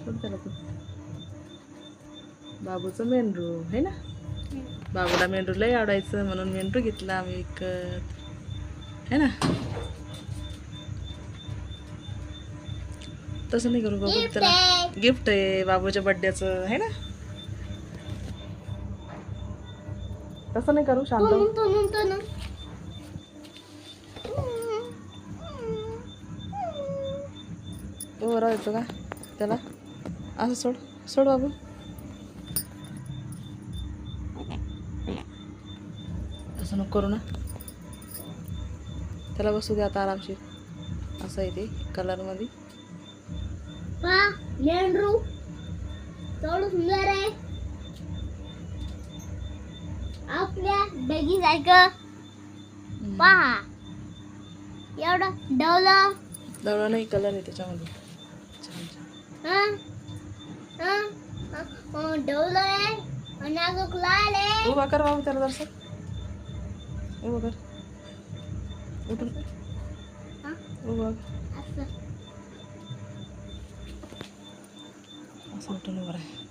सोड त्याला तू. बाबूचं मेंढरू आहे ना. बाबूला मेंढरू लय आवडायचं म्हणून मेंढरू घेतला आम्ही विकत है ना. तसं नाही करू बाबू, त्याला गिफ्ट आहे बाबूच्या बर्थडेचं आहे ना. तसं नाही करू. शांत तो राहायचं का त्याला. असं सोड सोड बाबू. असं नको करू ना. त्याला बसू दे आता आरामशीर. असं आहे ते कलरमध्ये. मेंढरू थोडं सुंदर आहे आपल्या डगी सारखं. पहा एवढं डवलं दवडा नाही, कलर आहे त्याच्यामध्ये. डवलं आहे आणि अजून लाल आहे. उभा कर बाबू त्याला जरसं. उभा कर. उठून उभा. असं असं उठून उभं राहा.